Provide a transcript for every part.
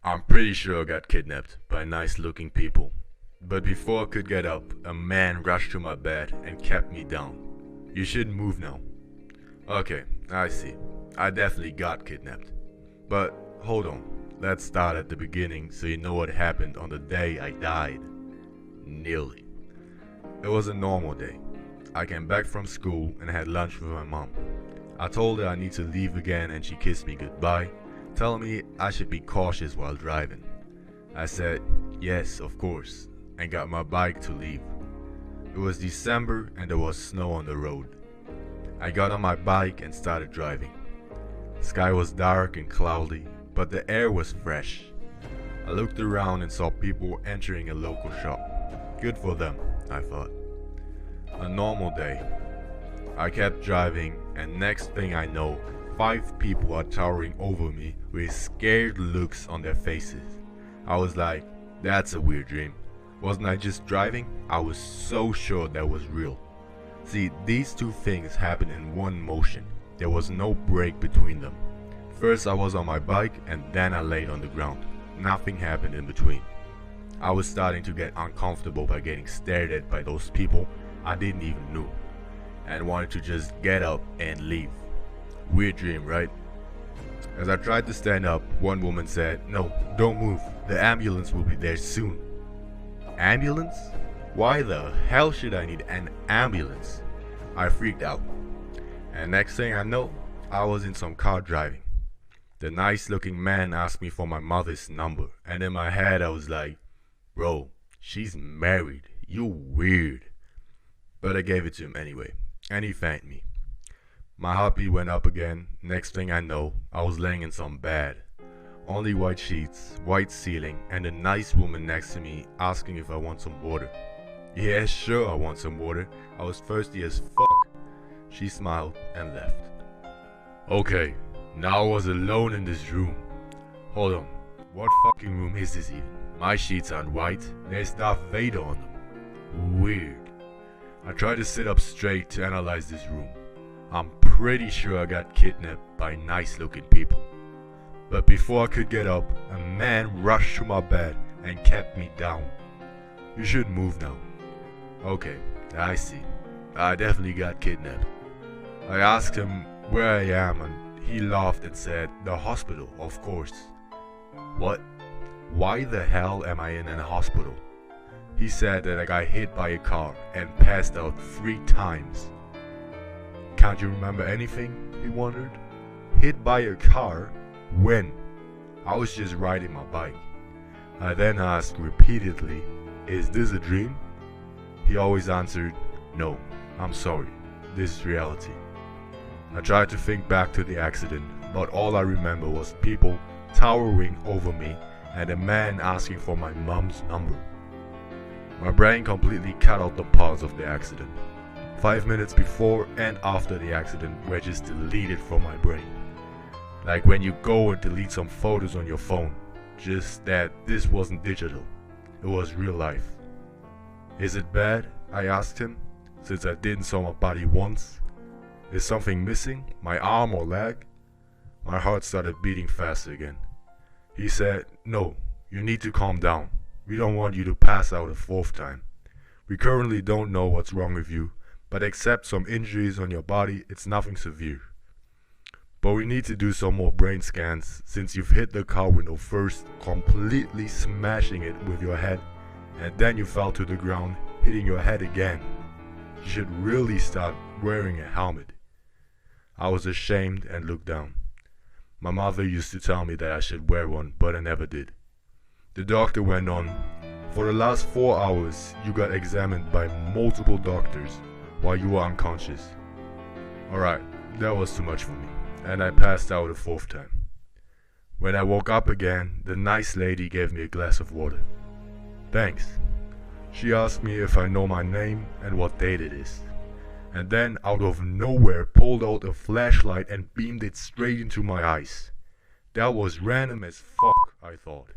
I'm pretty sure I got kidnapped by nice looking people. But before I could get up, a man rushed to my bed and kept me down. You should move now. Okay, I see. I definitely got kidnapped. But hold on, let's start at the beginning so you know what happened on the day I died. Nearly. It was a normal day. I came back from school and had lunch with my mom. I told her I need to leave again and she kissed me goodbye, telling me I should be cautious while driving. I said, yes, of course, and got my bike to leave. It was December and there was snow on the road. I got on my bike and started driving. The sky was dark and cloudy, but the air was fresh. I looked around and saw people entering a local shop. Good for them, I thought. A normal day. I kept driving, and next thing I know, 5 people are towering over me with scared looks on their faces. I was like, that's a weird dream. Wasn't I just driving? I was so sure that was real. See, these two things happened in one motion. There was no break between them. First I was on my bike and then I laid on the ground. Nothing happened in between. I was starting to get uncomfortable by getting stared at by those people I didn't even know, and wanted to just get up and leave. Weird dream, right? As I tried to stand up, one woman said, no, don't move. The ambulance will be there soon. Ambulance? Why the hell should I need an ambulance? I freaked out. And next thing I know, I was in some car driving. The nice looking man asked me for my mother's number, and in my head I was like, bro, she's married. You weird. But I gave it to him anyway, and he thanked me. My heartbeat went up again. Next thing I know, I was laying in some bed. Only white sheets, white ceiling, and a nice woman next to me asking if I want some water. Yeah, sure I want some water. I was thirsty as fuck. She smiled and left. Okay, now I was alone in this room. Hold on, what fucking room is this even? My sheets aren't white, there's Darth Vader on them. Weird. I tried to sit up straight to analyze this room. I'm pretty sure I got kidnapped by nice looking people. But before I could get up, a man rushed to my bed and kept me down. You should move now. Okay, I see. I definitely got kidnapped. I asked him where I am and he laughed and said, the hospital, of course. What? Why the hell am I in a hospital? He said that I got hit by a car and passed out 3 times. Can't you remember anything? He wondered. Hit by a car? When? I was just riding my bike. I then asked repeatedly, is this a dream? He always answered, no, I'm sorry, this is reality. I tried to think back to the accident, but all I remember was people towering over me and a man asking for my mom's number. My brain completely cut out the parts of the accident. 5 minutes before and after the accident were just deleted from my brain. Like when you go and delete some photos on your phone, just that this wasn't digital, it was real life. Is it bad? I asked him, since I didn't saw my body once. Is something missing? My arm or leg? My heart started beating fast again. He said, no, you need to calm down. We don't want you to pass out a 4th time. We currently don't know what's wrong with you, but except some injuries on your body, it's nothing severe. But we need to do some more brain scans since you've hit the car window first, completely smashing it with your head, and then you fell to the ground, hitting your head again. You should really start wearing a helmet. I was ashamed and looked down. My mother used to tell me that I should wear one, but I never did. The doctor went on, for the last 4 hours, you got examined by multiple doctors while you were unconscious. Alright, that was too much for me, and I passed out a 4th time. When I woke up again, the nice lady gave me a glass of water. Thanks. She asked me if I know my name and what date it is, and then out of nowhere pulled out a flashlight and beamed it straight into my eyes. That was random as fuck, I thought.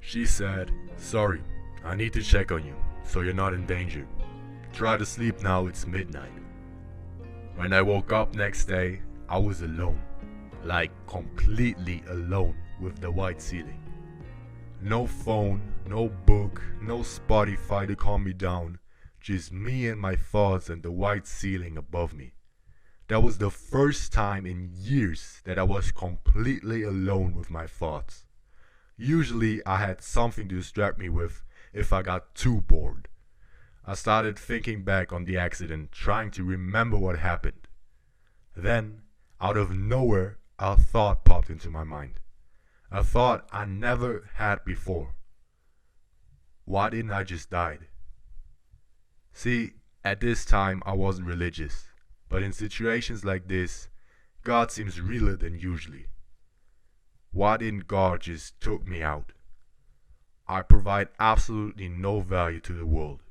She said, sorry, I need to check on you, so you're not in danger. Try to sleep now, it's midnight. When I woke up next day, I was alone. Like completely alone. with the white ceiling. No phone, no book, no Spotify to calm me down, just me and my thoughts and the white ceiling above me. That was the first time in years that I was completely alone with my thoughts. Usually I had something to distract me with if I got too bored. I started thinking back on the accident, trying to remember what happened. Then, out of nowhere, a thought popped into my mind. A thought I never had before. Why didn't I just die? See, at this time I wasn't religious, but in situations like this, God seems realer than usually. Why didn't God just took me out? I provide absolutely no value to the world.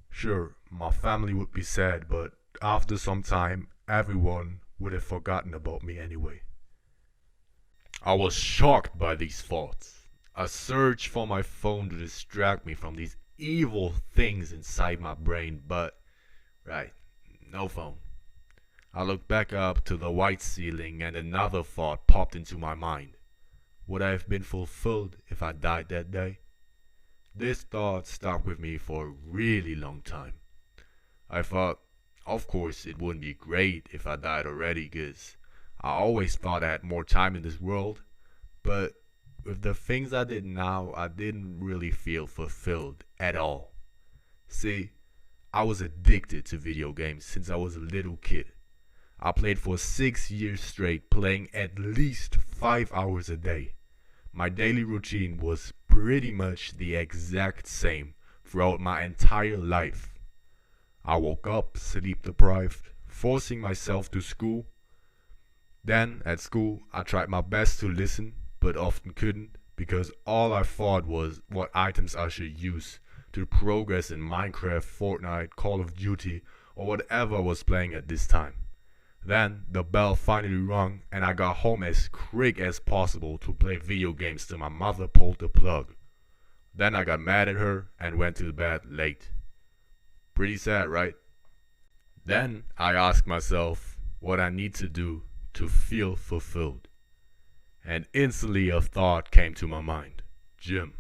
Sure, my family would be sad, but after some time, everyone would have forgotten about me anyway. I was shocked by these thoughts. I searched for my phone to distract me from these evil things inside my brain, but, no phone. I looked back up to the white ceiling and another thought popped into my mind. Would I have been fulfilled if I died that day? This thought stuck with me for a really long time. I thought, of course, it wouldn't be great if I died already, because I always thought I had more time in this world. But with the things I did now, I didn't really feel fulfilled at all. See, I was addicted to video games since I was a little kid. I played for 6 years straight, playing at least 5 hours a day. My daily routine was pretty much the exact same throughout my entire life. I woke up sleep deprived, forcing myself to school. Then, at school, I tried my best to listen, but often couldn't, because all I thought was what items I should use to progress in Minecraft, Fortnite, Call of Duty, or whatever I was playing at this time. Then the bell finally rung and I got home as quick as possible to play video games till my mother pulled the plug. Then I got mad at her and went to bed late. Pretty sad, right? Then I asked myself what I need to do to feel fulfilled. And instantly a thought came to my mind. Gym.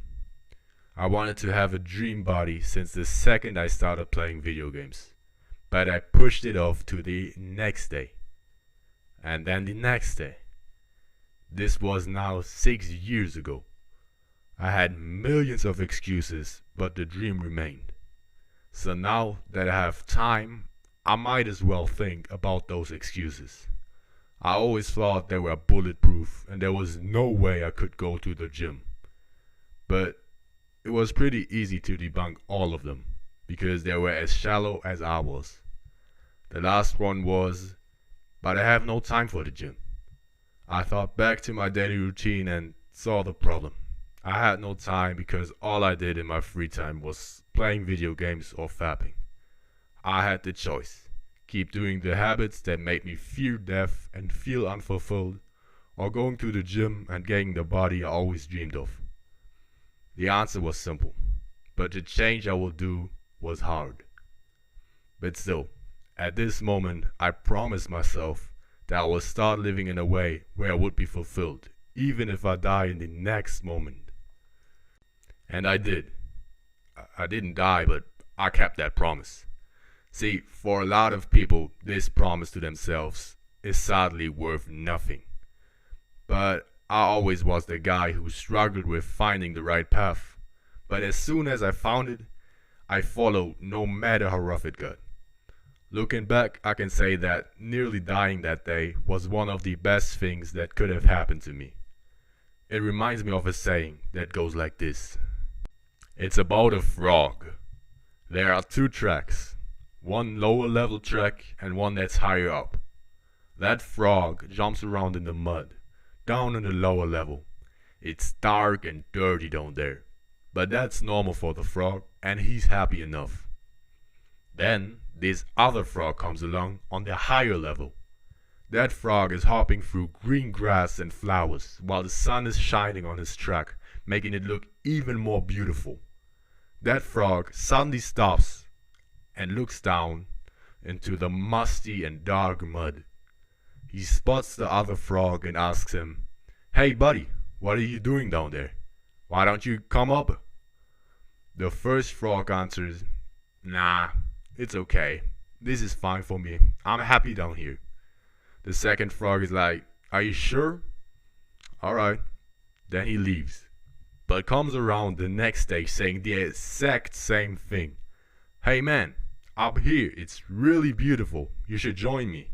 I wanted to have a dream body since the second I started playing video games. But I pushed it off to the next day. And then the next day. This was now 6 years ago. I had millions of excuses, but the dream remained. So now that I have time, I might as well think about those excuses. I always thought they were bulletproof and there was no way I could go to the gym. But it was pretty easy to debunk all of them, because they were as shallow as I was. The last one was, but I have no time for the gym. I thought back to my daily routine and saw the problem. I had no time because all I did in my free time was playing video games or fapping. I had the choice. Keep doing the habits that made me fear death and feel unfulfilled, or going to the gym and getting the body I always dreamed of. The answer was simple, but the change I would do was hard. But still, at this moment, I promised myself that I would start living in a way where I would be fulfilled, even if I die in the next moment. And I did. I didn't die, but I kept that promise. See, for a lot of people, this promise to themselves is sadly worth nothing. But I always was the guy who struggled with finding the right path. But as soon as I found it, I followed no matter how rough it got. Looking back, I can say that nearly dying that day was one of the best things that could have happened to me. It reminds me of a saying that goes like this. It's about a frog. There are 2 tracks, one lower level track and one that's higher up. That frog jumps around in the mud, down in the lower level. It's dark and dirty down there, but that's normal for the frog and he's happy enough. Then this other frog comes along on the higher level. That frog is hopping through green grass and flowers while the sun is shining on his track, making it look even more beautiful. That frog suddenly stops and looks down into the musty and dark mud. He spots the other frog and asks him, "Hey buddy, what are you doing down there? Why don't you come up? The first frog answers, nah, it's okay. This is fine for me. I'm happy down here. The second frog is like, are you sure? Alright. Then he leaves, but comes around the next day saying the exact same thing. Hey man, up here it's really beautiful. You should join me.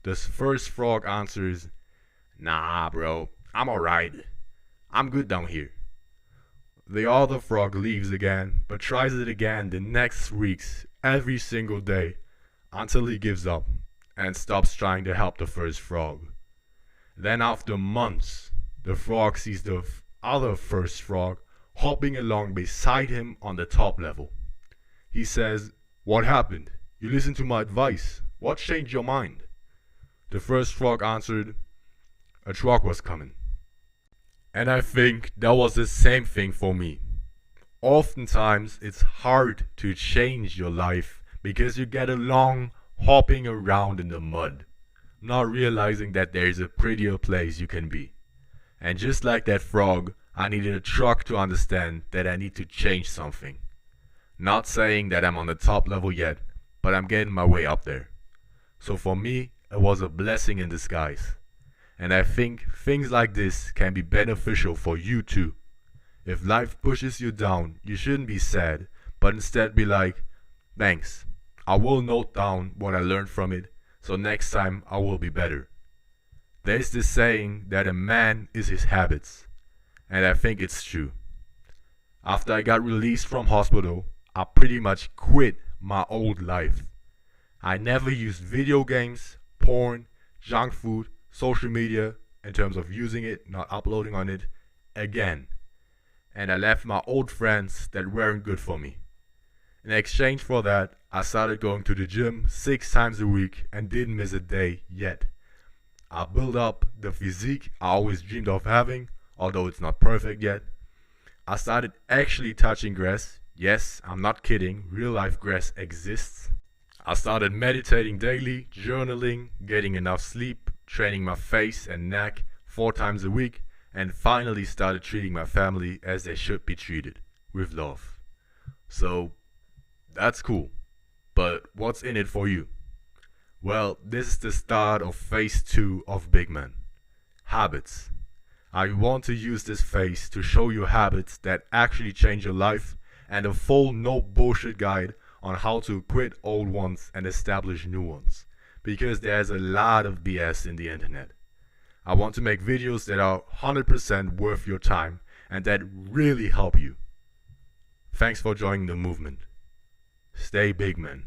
The first frog answers, nah bro, I'm alright. I'm good down here. The other frog leaves again, but tries it again the next weeks, every single day, until he gives up and stops trying to help the first frog. Then after months, the frog sees the other first frog hopping along beside him on the top level. He says, what happened? You listened to my advice. What changed your mind? The first frog answered, a truck was coming. And I think that was the same thing for me. Oftentimes it's hard to change your life because you get along hopping around in the mud, not realizing that there is a prettier place you can be. And just like that frog, I needed a truck to understand that I need to change something. Not saying that I'm on the top level yet, but I'm getting my way up there. So for me, it was a blessing in disguise. And I think things like this can be beneficial for you too. If life pushes you down, you shouldn't be sad, but instead be like, thanks, I will note down what I learned from it, so next time I will be better. There's this saying that a man is his habits, and I think it's true. After I got released from hospital, I pretty much quit my old life. I never used video games, porn, junk food, social media, in terms of using it, not uploading on it, again. And I left my old friends that weren't good for me. In exchange for that, I started going to the gym 6 times a week and didn't miss a day yet. I built up the physique I always dreamed of having, although it's not perfect yet. I started actually touching grass. Yes, I'm not kidding, real life grass exists. I started meditating daily, journaling, getting enough sleep, training my face and neck 4 times a week, and finally started treating my family as they should be treated, with love. So, that's cool. But what's in it for you? Well, this is the start of phase 2 of Big Man. Habits. I want to use this phase to show you habits that actually change your life and a full no bullshit guide on how to quit old ones and establish new ones. Because there's a lot of BS in the internet. I want to make videos that are 100% worth your time and that really help you. Thanks for joining the movement. Stay big, man.